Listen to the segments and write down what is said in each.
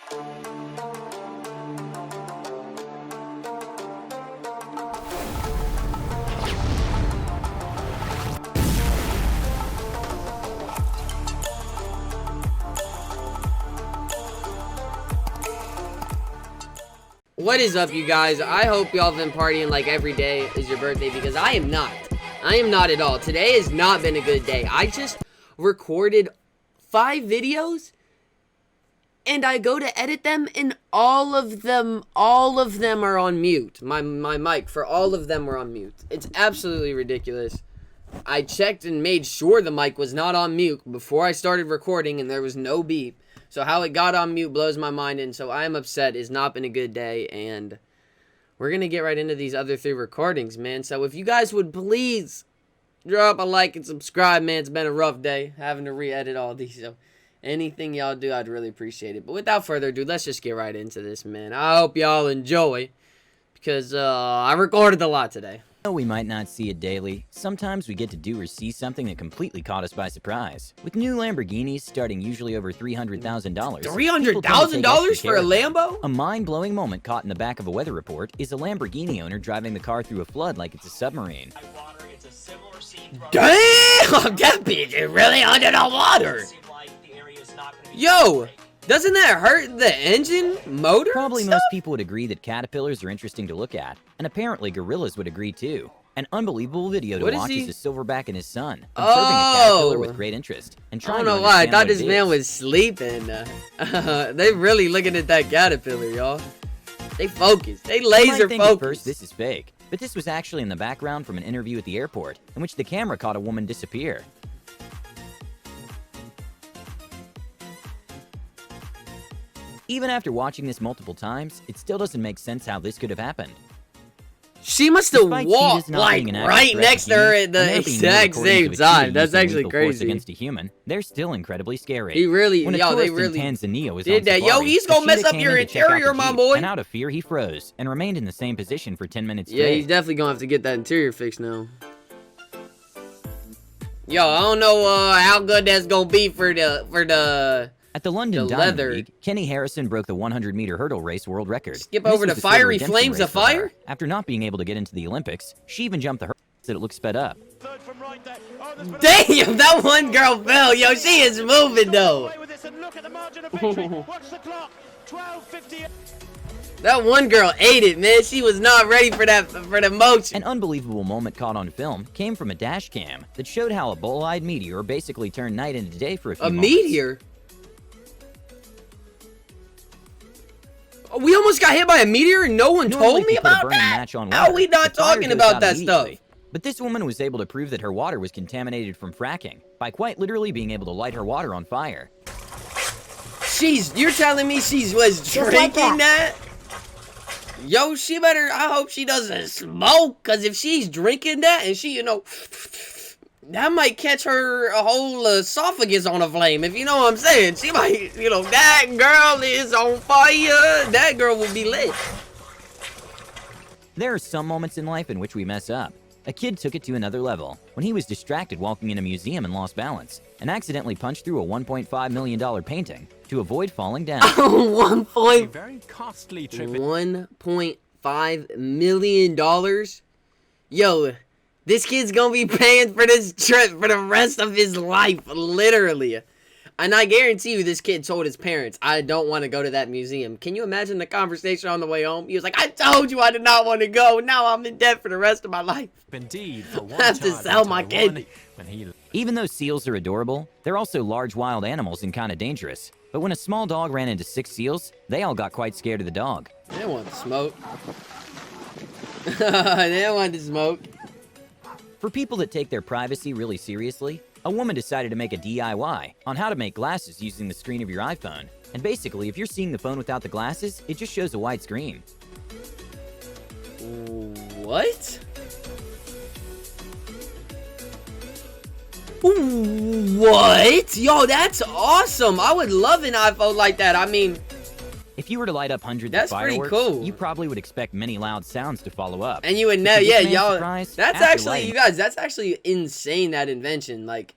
What is up, you guys? I hope y'all have been partying like every day is your birthday, because I am not. I am not at all. Today has not been a good day. I just recorded 5 videos and I go to edit them and all of them are on mute. My mic for all of them were on mute. It's absolutely ridiculous. I checked and made sure the mic was not on mute before I started recording and there was no beep. So how it got on mute blows my mind, and so I am upset. It's not been a good day, and we're going to get right into these other 3 recordings, man. So if you guys would please drop a like and subscribe, man. It's been a rough day having to re-edit all these, so anything y'all do, I'd really appreciate it. But without further ado, let's just get right into this, man. I hope y'all enjoy, because I recorded a lot today. Though we might not see it daily, sometimes we get to do or see something that completely caught us by surprise. With new Lamborghinis starting usually over $300,000. $300,000 for a Lambo? A mind-blowing moment caught in the back of a weather report is a Lamborghini owner driving the car through a flood like it's a submarine. Damn! That bitch is really under the water! Yo! Doesn't that hurt the engine motor? Probably most people would agree that caterpillars are interesting to look at, and apparently gorillas would agree too. An unbelievable video to watch is a silverback and his son observing a caterpillar with great interest and trying to understand. I don't know why, I thought this man was sleeping. They really looking at that caterpillar, y'all. They focus. They laser focus. At first this is fake, but this was actually in the background from an interview at the airport in which the camera caught a woman disappear. Even after watching this multiple times, it still doesn't make sense how this could have happened. She must have walked like right next to her at the exact same time. That's actually crazy. Against a human, they're still incredibly scary. He really, when yo, they really Tanzania was did that. Yo, he's gonna mess up your interior, my boy. And out of fear, he froze and remained in the same position for 10 minutes. Yeah, he's definitely gonna have to get that interior fixed now. Yo, I don't know how good that's gonna be for the. At the London Diamond League, Kenny Harrison broke the 100-meter hurdle race world record. Skip over the fiery flames of fire? After not being able to get into the Olympics, she even jumped the hurdle so it looked sped up. Damn, that one girl fell. Yo, she is moving, though. That one girl ate it, man. She was not ready for that, for the motion. An unbelievable moment caught on film came from a dash cam that showed how a bull-eyed meteor basically turned night into day for a few moments. A meteor? We almost got hit by a meteor and no one told me about that? How are we not talking about that stuff? But this woman was able to prove that her water was contaminated from fracking by quite literally being able to light her water on fire. You're telling me she was drinking that? Yo, she better, I hope she doesn't smoke, because if she's drinking that and she, you know, that might catch her a whole esophagus on a flame, if you know what I'm saying. She might, you know, that girl is on fire. That girl will be lit. There are some moments in life in which we mess up. A kid took it to another level when he was distracted walking in a museum and lost balance and accidentally punched through a $1.5 million painting to avoid falling down. $1.5 million? Yo, this kid's gonna be paying for this trip for the rest of his life, literally. And I guarantee you this kid told his parents, I don't want to go to that museum. Can you imagine the conversation on the way home? He was like, I told you I did not want to go. Now I'm in debt for the rest of my life. Indeed, for one I have to sell my kid. Even though seals are adorable, they're also large wild animals and kind of dangerous. But when a small dog ran into 6 seals, they all got quite scared of the dog. They didn't want to smoke. They didn't want to smoke. For people that take their privacy really seriously, a woman decided to make a DIY on how to make glasses using the screen of your iPhone. And basically, if you're seeing the phone without the glasses, it just shows a white screen. What? What? Yo, that's awesome. I would love an iPhone like that. I mean, if you were to light up hundreds of fireworks, you probably would expect many loud sounds to follow up. And you would know, yeah, y'all. That's actually, you guys, that's actually insane, that invention. Like,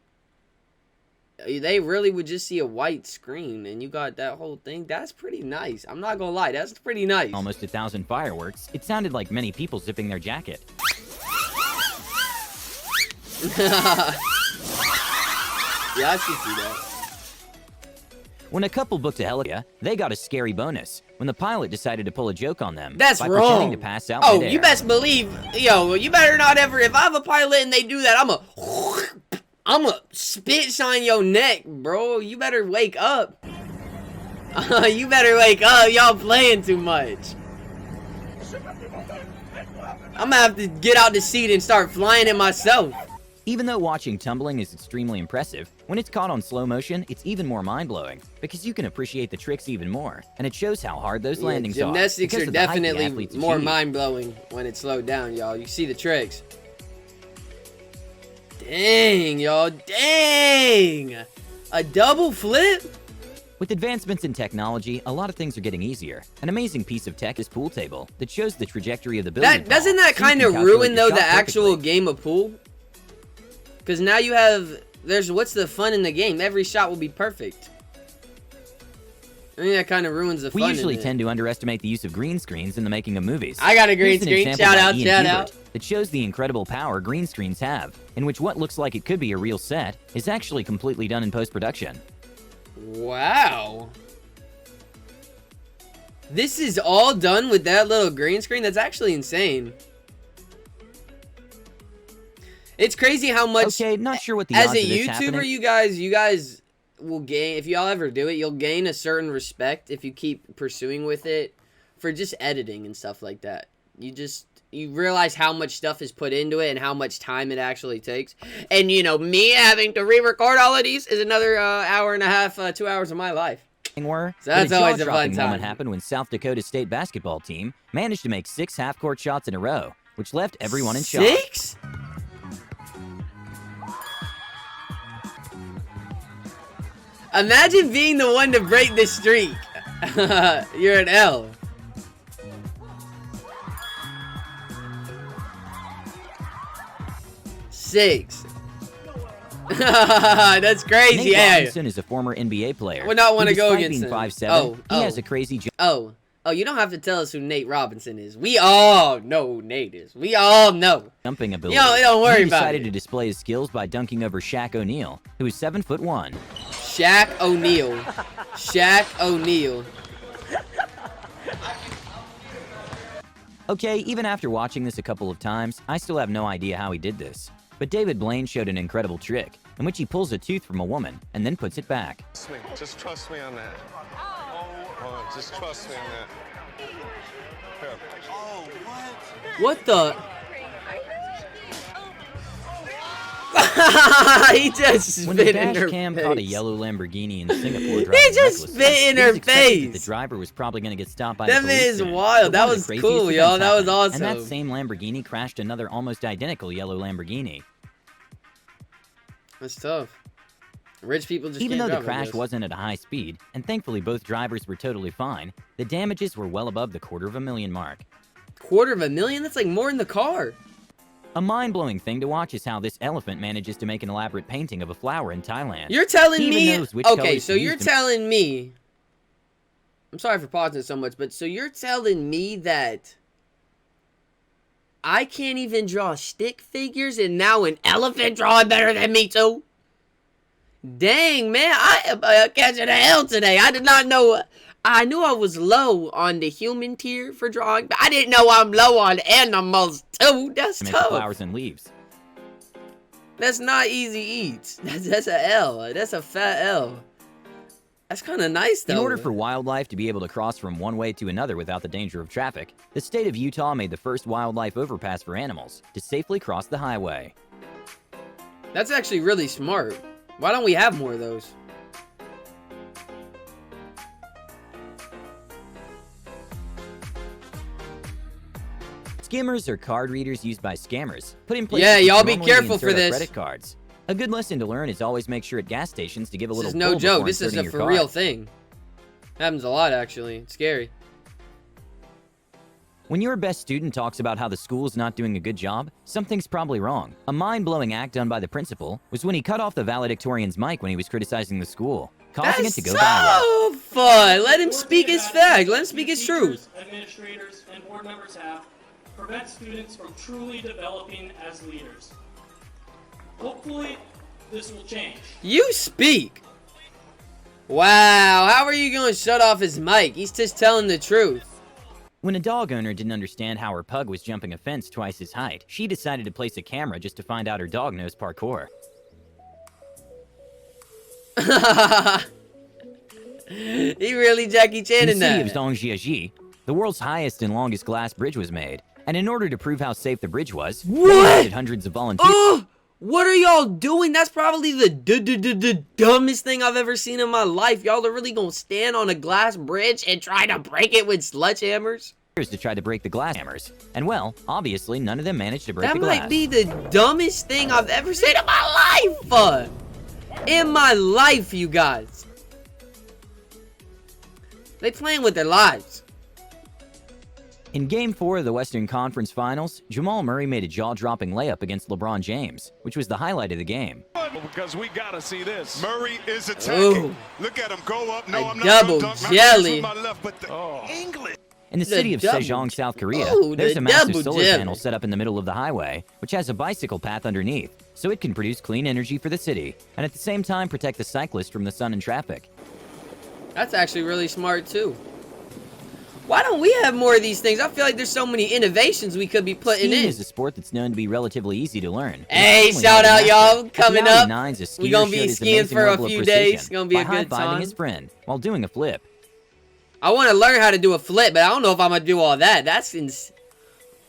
they really would just see a white screen and you got that whole thing. That's pretty nice. I'm not gonna lie, that's pretty nice. Almost 1,000 fireworks. It sounded like many people zipping their jacket. Yeah, I should see that. When a couple booked a helicopter, they got a scary bonus when the pilot decided to pull a joke on them. That's by wrong. Pretending to pass out Oh, midair. you best believe, yo, you better not ever, if I have a pilot and they do that, I'm a spit shine your neck, bro. You better wake up. You better wake up. Y'all playing too much. I'm gonna have to get out the seat and start flying it myself. Even though watching tumbling is extremely impressive, when it's caught on slow motion, it's even more mind-blowing because you can appreciate the tricks even more, and it shows how hard those landings gymnastics are. Gymnastics are definitely more mind-blowing when it's slowed down, y'all. You see the tricks. Dang, y'all. Dang! A double flip? With advancements in technology, a lot of things are getting easier. An amazing piece of tech is pool table that shows the trajectory of the billiard ball. Doesn't that kind of ruin, though, the actual game of pool? Because now you have, what's the fun in the game? Every shot will be perfect. I think that kind of ruins the fun. We usually tend to underestimate the use of green screens in the making of movies. I got a green screen. Shout out. That shows the incredible power green screens have, in which what looks like it could be a real set is actually completely done in post-production. Wow. This is all done with that little green screen? That's actually insane. It's crazy how much. Okay, not sure what the as odds a of this YouTuber, happening. you guys will gain, if y'all ever do it, you'll gain a certain respect if you keep pursuing with it for just editing and stuff like that. You realize how much stuff is put into it and how much time it actually takes. And you know, me having to re-record all of these is another hour and a half, 2 hours of my life. So that's always a fun time. Moment happened when South Dakota State basketball team managed to make 6 half-court shots in a row, which left everyone in shock. 6? Imagine being the one to break the streak. You're an L. Six. That's crazy. Nate Robinson is a former NBA player. Would not want to go against him. 5'7", he has a crazy jump. Oh, you don't have to tell us who Nate Robinson is. We all know who Nate is. We all know. Jumping ability. Yo, don't worry about it. He decided to display his skills by dunking over Shaq O'Neal, who is 7'1". Shaq O'Neal. Shaq O'Neal. Okay, even after watching this a couple of times, I still have no idea how he did this. But David Blaine showed an incredible trick, in which he pulls a tooth from a woman and then puts it back. Just trust me on that. Just trust me on that. Here. Oh, what the? He just spit in her face. When the dash cam caught a yellow Lamborghini in Singapore, he just spit in her face. The driver was probably going to get stopped by the police. That is wild. That was cool, y'all. That was awesome. And that same Lamborghini crashed another almost identical yellow Lamborghini. That's tough. Rich people just Even can't though the drive crash like wasn't at a high speed, and thankfully both drivers were totally fine, the damages were well above the $250,000 mark. $250,000? That's like more in the car. A mind-blowing thing to watch is how this elephant manages to make an elaborate painting of a flower in Thailand. You're telling me... Okay, so you're telling me... I'm sorry for pausing so much, but so you're telling me that I can't even draw stick figures and now an elephant drawing better than me too? Dang, man, I am catching a L today. I did not know. I knew I was low on the human tier for drawing, but I didn't know I'm low on animals too. That's tough. Flowers and leaves. That's not easy eats. That's a L. That's a fat L. That's kind of nice, though. In order for wildlife to be able to cross from one way to another without the danger of traffic, the state of Utah made the first wildlife overpass for animals to safely cross the highway. That's actually really smart. Why don't we have more of those? Skimmers are card readers used by scammers. Put in place. Yeah, y'all be careful for this. Credit cards. A good lesson to learn is always make sure at gas stations to give a little. This is no joke. This is a for real thing. Happens a lot, actually. It's scary. When your best student talks about how the school's not doing a good job, something's probably wrong. A mind-blowing act done by the principal was when he cut off the valedictorian's mic when he was criticizing the school, causing it to go viral. So fun. Let him speak his fact. Let him speak his truth. Administrators and board members have prevent students from truly developing as leaders. Hopefully, this will change. You speak. Wow, how are you going to shut off his mic? He's just telling the truth. When a dog owner didn't understand how her pug was jumping a fence twice his height, she decided to place a camera just to find out her dog knows parkour. He really Jackie Chan in that. In the city of Zhangjiajie, the world's highest and longest glass bridge was made. And in order to prove how safe the bridge was, they needed hundreds of volunteers. Oh, what are y'all doing? That's probably the dumbest thing I've ever seen in my life. Y'all are really gonna stand on a glass bridge and try to break it with sledgehammers? To try to break the glass hammers. And well, obviously none of them managed to break the glass. That might be the dumbest thing I've ever seen in my life! In my life, you guys. They playing with their lives. In Game 4 of the Western Conference Finals, Jamal Murray made a jaw-dropping layup against LeBron James, which was the highlight of the game. Because we gotta see this. Murray is attacking. Ooh. Look at him go up. No, I'm not double gonna dunk. jelly. My left, but English. In the city of Sejong, South Korea, there's a massive solar panel set up in the middle of the highway, which has a bicycle path underneath, so it can produce clean energy for the city, and at the same time protect the cyclist from the sun and traffic. That's actually really smart, too. Why don't we have more of these things? I feel like there's so many innovations we could be putting Skiing in. is a sport that's known to be relatively easy to learn. Hey, shout out, y'all. Coming up, we're going to be skiing for a few days. It's going to be a good time. His friend while doing a flip. I want to learn how to do a flip, but I don't know if I'm going to do all that. That's insane.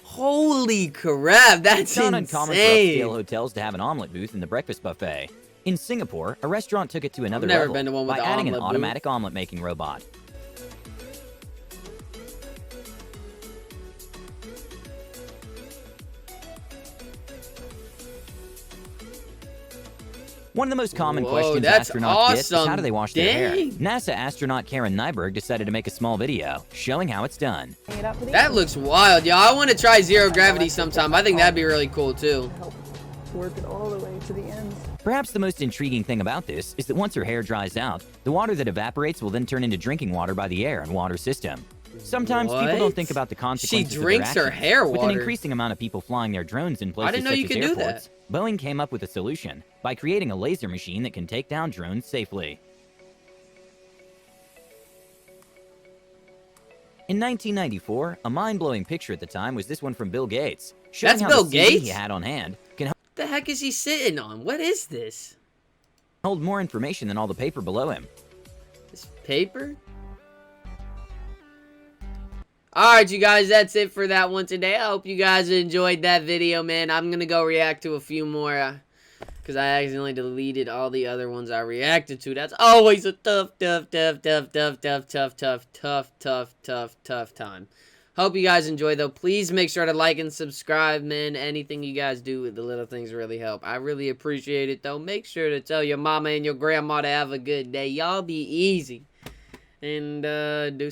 Holy crap, that's it's not uncommon for insane. upscale hotels to have an omelet booth in the breakfast buffet. In Singapore, a restaurant took it to another never level been to one with by the adding an omelet automatic omelet making robot. One of the most common questions astronauts get is how do they wash their hair? NASA astronaut Karen Nyberg decided to make a small video showing how it's done. That looks wild, y'all. I want to try zero gravity sometime. I think that'd be really cool, too. Work it all the way to the ends. Perhaps the most intriguing thing about this is that once her hair dries out, the water that evaporates will then turn into drinking water by the air and water system. Sometimes people don't think about the consequences She drinks of their her actions. hair water. With an increasing amount of people flying their drones in places such as airports, Boeing came up with a solution by creating a laser machine that can take down drones safely. In 1994, a mind-blowing picture at the time was this one from Bill Gates, showing That's how Bill the CD Gates? he had on hand can What the heck is he sitting on? What is this? hold more information than all the paper below him. This paper? Alright, you guys, that's it for that one today. I hope you guys enjoyed that video, man. I'm gonna go react to a few more, because I accidentally deleted all the other ones I reacted to. That's always a tough time. Hope you guys enjoy, though. Please make sure to like and subscribe, man. Anything you guys do with the little things really help. I really appreciate it, though. Make sure to tell your mama and your grandma to have a good day. Y'all be easy. And, do